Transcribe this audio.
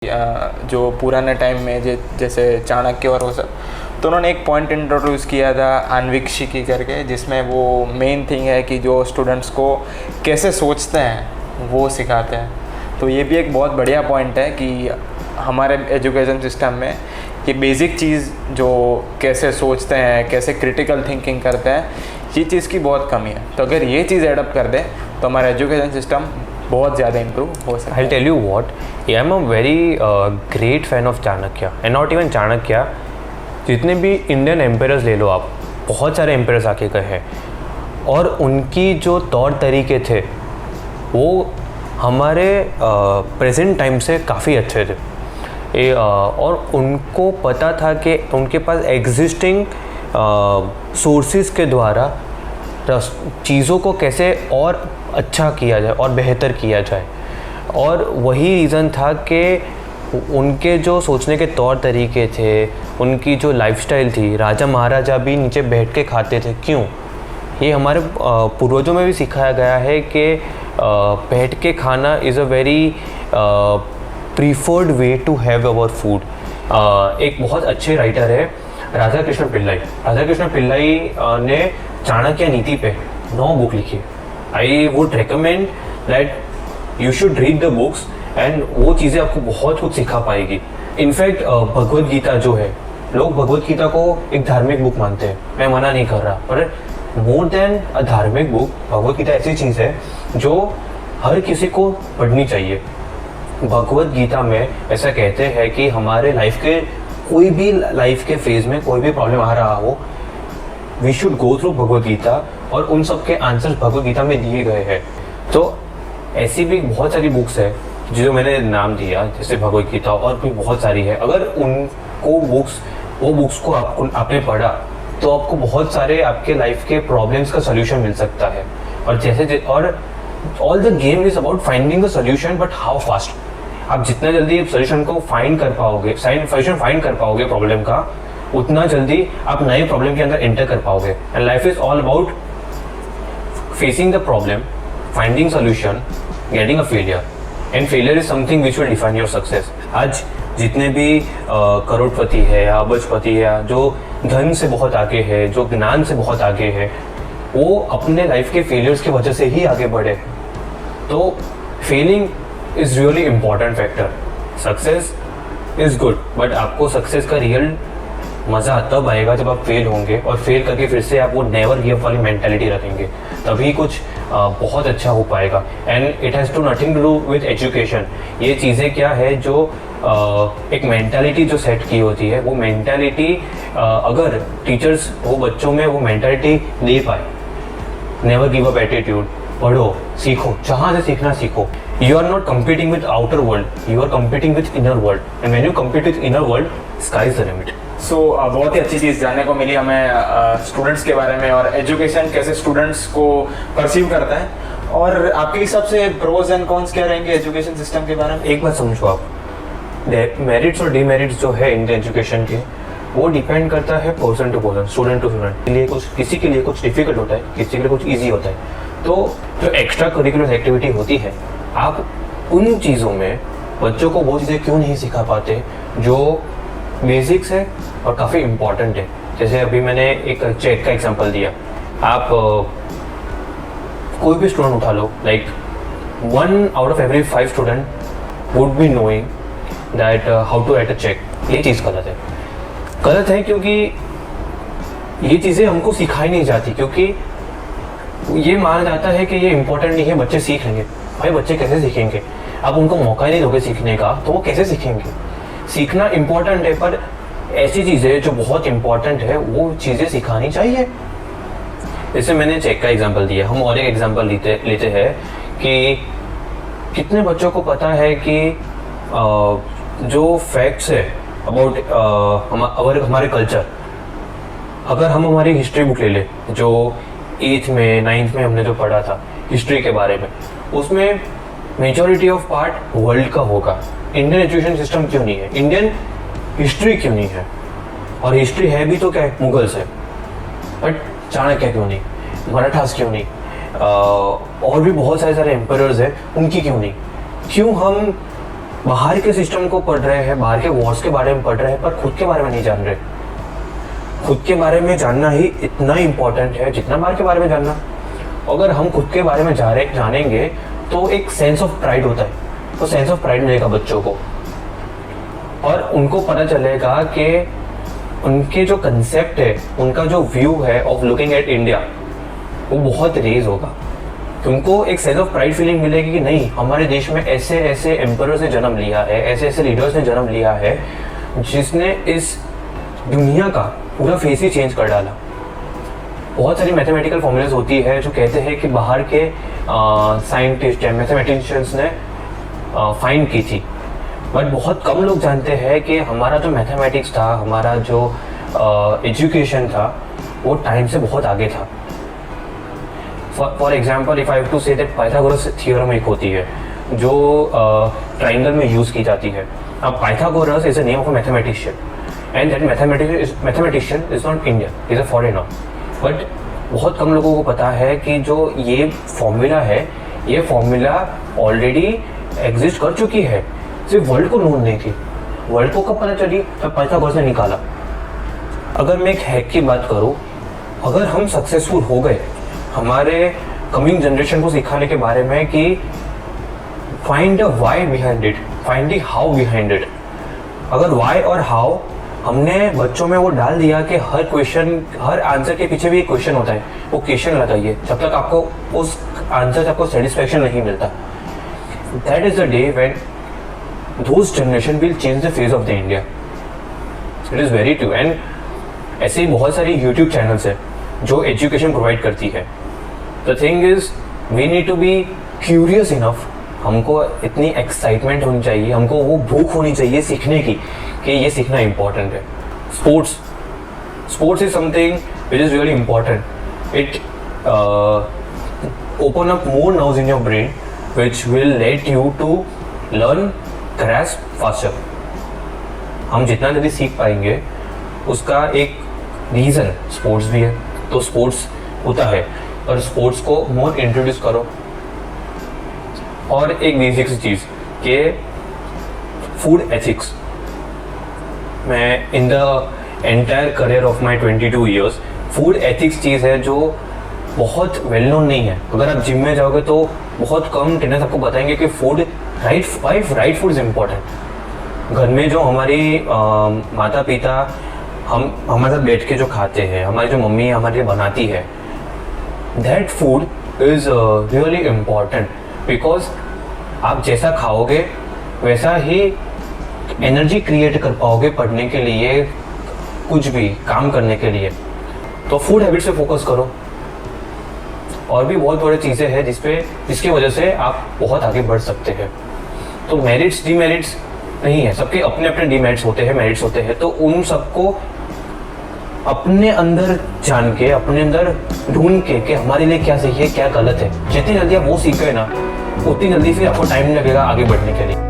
जो पुराने टाइम में जैसे चाणक्य और वो सब, तो उन्होंने एक पॉइंट इंट्रोड्यूस किया था आन्वीक्षिकी करके, जिसमें वो मेन थिंग है कि जो स्टूडेंट्स को कैसे सोचते हैं वो सिखाते हैं। तो ये भी एक बहुत बढ़िया पॉइंट है कि हमारे एजुकेशन सिस्टम में ये बेसिक चीज़ जो कैसे सोचते हैं, कैसे क्रिटिकल थिंकिंग करते हैं, ये चीज़ की बहुत कमी है। तो अगर ये चीज़ एडप्ट कर दें तो हमारा एजुकेशन सिस्टम बहुत ज़्यादा इम्प्रूव हो सकता है। I'll tell you what, I am a very great fan of Chanakya, and not even Chanakya, जितने भी इंडियन एम्पायर्स ले लो आप, बहुत सारे एम्पायर्स आके गए हैं और उनकी जो तौर तरीके थे वो हमारे प्रेजेंट टाइम से काफ़ी अच्छे थे। और उनको पता था कि उनके पास एग्जिस्टिंग सोर्सेज के द्वारा चीज़ों को कैसे और अच्छा किया जाए और बेहतर किया जाए। और वही रीज़न था कि उनके जो सोचने के तौर तरीके थे, उनकी जो लाइफस्टाइल थी, राजा महाराजा भी नीचे बैठ के खाते थे। क्यों? ये हमारे पूर्वजों में भी सिखाया गया है कि बैठ के खाना is a very preferred way to have our food. एक बहुत अच्छे राइटर है राधा कृष्ण पिल्लाई। राधा कृष्ण पिल्लाई ने चाणक्य नीति पे 9 बुक लिखी। I would recommend that you should read the books and वो चीज़ें आपको बहुत कुछ सिखा पाएगी। इनफैक्ट भगवद गीता जो है, लोग भगवद गीता को एक धार्मिक बुक मानते हैं, मैं मना नहीं कर रहा, पर मोर देन अ धार्मिक बुक, भगवद गीता ऐसी चीज़ है जो हर किसी को पढ़नी चाहिए। भगवद गीता में ऐसा कहते हैं कि हमारे लाइफ के कोई भी लाइफ के फेज में कोई भी प्रॉब्लम आ रहा हो, we should go through Bhagavad Gita, और उन सब के आंसर्स भगवद गीता में दिए गए हैं। तो ऐसी भी बहुत सारी बुक्स है जो मैंने नाम दिया, जैसे भगवद गीता, और भी बहुत सारी है। अगर उनको वो बुक्स को आपने पढ़ा तो आपको बहुत सारे आपके लाइफ के प्रॉब्लम्स का सोल्यूशन मिल सकता है। और all the game is about finding the solution, but how fast. आप जितना जल्दी सोल्यूशन को फाइंड कर पाओगे प्रॉब्लम का, उतना जल्दी आप नए प्रॉब्लम के अंदर एंटर कर पाओगे। And life is all about facing the problem, finding solution, getting a failure, and failure is something which will define your success. आज जितने भी करोड़पति है या अबजपति है, जो धन से बहुत आगे है, जो ज्ञान से बहुत आगे है, वो अपने लाइफ के फेलियर्स की वजह से ही आगे बढ़े। तो failing is really important factor. Success is good, but आपको सक्सेस का रियल मज़ा तब आएगा जब आप फेल होंगे, और फेल करके फिर से आप वो नेवर गिव अप वाली मेंटालिटी रखेंगे, तभी कुछ बहुत अच्छा हो पाएगा। And it has to nothing to do with education. ये चीज़ें क्या है जो एक मेंटालिटी जो सेट की होती है, वो मेंटालिटी अगर टीचर्स वो बच्चों में वो मेंटालिटी दे पाए, नेवर गिव अप एटीट्यूड, पढ़ो, सीखो, जहाँ से सीखना सीखो। You are not competing with outer world, you are competing with inner world, and when you compete with inner world, sky is the limit. सो बहुत ही अच्छी चीज़ जानने को मिली हमें स्टूडेंट्स के बारे में, और एजुकेशन कैसे स्टूडेंट्स को परसीव करता है। और आपके हिसाब से प्रोज एंड कॉन्स क्या रहेंगे एजुकेशन सिस्टम के बारे में? एक बात समझो आप, मेरिट्स और डीमेरिट्स जो है इंडियन एजुकेशन के, वो डिपेंड करता है person to person, student to student के लिए। किसी के लिए कुछ डिफिकल्ट होता है, किसी के लिए कुछ ईजी होता है। तो जो एक्स्ट्रा करिकुलर एक्टिविटी होती है, आप उन चीज़ों में बच्चों को वो चीज़ें क्यों नहीं सिखा पाते जो बेसिक्स है और काफ़ी इम्पॉर्टेंट है। जैसे अभी मैंने एक चेक का एग्जांपल दिया। आप कोई भी स्टूडेंट उठा लो, like 1 out of every 5 student would be knowing that how to write a check. ये चीज़ गलत है क्योंकि ये चीज़ें हमको सिखाई नहीं जाती, क्योंकि ये माना जाता है कि ये इम्पोर्टेंट नहीं है, बच्चे सीख लेंगे। भाई बच्चे कैसे सीखेंगे? आप उनको मौका ही नहीं दोगे सीखने का, तो वो कैसे सीखेंगे? सीखना इम्पोर्टेंट है, पर ऐसी चीज़ें जो बहुत इम्पोर्टेंट है वो चीज़ें सिखानी चाहिए। जैसे मैंने चेक का एग्जांपल दिया, हम और एक एग्जांपल लेते हैं कि कितने बच्चों को पता है कि जो फैक्ट्स है अबाउट हमारे कल्चर, अगर हम हमारी हिस्ट्री बुक ले लें, जो 8th में 9th में हमने जो पढ़ा था हिस्ट्री के बारे में, उसमें मेजॉरिटी ऑफ पार्ट वर्ल्ड का होगा। इंडियन एजुकेशन सिस्टम क्यों नहीं है? इंडियन हिस्ट्री क्यों नहीं है? और हिस्ट्री है भी तो क्या है, मुगल्स है, बट चाणक्य क्यों नहीं, मराठास क्यों नहीं, और भी बहुत सारे एम्पायर्स हैं, उनकी क्यों नहीं? क्यों हम बाहर के सिस्टम को पढ़ रहे हैं, बाहर के वॉर्स के बारे में पढ़ रहे हैं, पर खुद के बारे में नहीं जान रहे। खुद के बारे में जानना ही इतना इम्पोर्टेंट है जितना बाहर के बारे में जानना। अगर हम खुद के बारे में जानेंगे तो एक सेंस ऑफ प्राइड होता है, तो सेंस ऑफ प्राइड मिलेगा बच्चों को, और उनको पता चलेगा कि उनके जो कंसेप्ट है, उनका जो व्यू है ऑफ लुकिंग एट इंडिया, वो बहुत रेज होगा। उनको एक सेंस ऑफ प्राइड फीलिंग मिलेगी कि नहीं, हमारे देश में ऐसे ऐसे एम्परर्स ने जन्म लिया है, ऐसे ऐसे लीडर्स ने जन्म लिया है जिसने इस दुनिया का पूरा फेस ही चेंज कर डाला। बहुत सारी मैथमेटिकल फॉर्मूलाज होती है जो कहते हैं कि बाहर के साइंटिस्ट या मैथमेटिशियंस ने फाइंड की थी, बट बहुत कम लोग जानते हैं कि हमारा जो मैथमेटिक्स था, हमारा जो एजुकेशन था, वो टाइम से बहुत आगे था। For example, if I have to say that Pythagoras theorem एक होती है जो ट्राइंगल में यूज़ की जाती है। अब Pythagoras is a name of a mathematician, and that mathematician is not Indian, is a foreigner. But बहुत कम लोगों को पता है कि जो ये फॉर्मूला है, ये फॉर्मूला ऑलरेडी एग्जिस्ट कर चुकी है, सिर्फ वर्ल्ड को नोन नहीं थी। वर्ल्ड को कब पता चली? तब पाइथागोरस ने निकाला। अगर मैं एक हैक की बात करूँ, अगर हम सक्सेसफुल हो गए हमारे कमिंग जनरेशन को सिखाने के बारे में कि find the why behind it, find the how behind it. अगर व्हाई और हाउ हमने बच्चों में वो डाल दिया कि हर क्वेश्चन, हर आंसर के पीछे भी एक क्वेश्चन होता है, वो क्वेश्चन लगाइए जब तक आपको उस आंसर से आपको सेटिस्फैक्शन नहीं मिलता। That is the day when those generation will change the face of the India. It is very true. And ऐसे ही बहुत सारी यूट्यूब चैनल्स है जो एजुकेशन प्रोवाइड करती है। The thing is we need to be curious enough. हमको इतनी excitement होनी चाहिए, हमको वो भूख होनी चाहिए सीखने की कि ये सीखना इम्पॉर्टेंट है। Sports is something which is really important. It open up more nerves in your brain which will let you to learn grasp faster. हम जितना जल्दी सीख पाएंगे उसका एक रीज़न स्पोर्ट्स भी है। तो स्पोर्ट्स होता है और स्पोर्ट्स को मोर इंट्रोड्यूस करो। और एक बेसिक सी चीज़ कि फूड एथिक्स, मैं in the entire career of my 22 years, food ethics चीज़ है जो बहुत वेल नोन नहीं है। अगर आप जिम में जाओगे तो बहुत कम ट्रेनर्स आपको बताएंगे कि food right food is important. घर में जो हमारी माता पिता हम हमारे साथ बैठ के जो खाते हैं, हमारी जो मम्मी हमारे लिए बनाती है, that food is really important. Because आप जैसा खाओगे वैसा ही एनर्जी क्रिएट कर पाओगे पढ़ने के लिए, कुछ भी काम करने के लिए। तो फूड हैबिट से फोकस करो। और भी बहुत बड़ी चीज़ें हैं जिसकी वजह से आप बहुत आगे बढ़ सकते हैं। तो मेरिट्स डीमेरिट्स नहीं है, सबके अपने अपने डीमेरिट्स होते हैं, मेरिट्स होते हैं। तो उन सबको अपने अंदर जान के, अपने अंदर ढूंढ के कि हमारे लिए क्या सही है क्या गलत है, जितनी जल्दी आप वो सीख गए ना, उतनी जल्दी फिर आपको टाइम लगेगा आगे बढ़ने के लिए।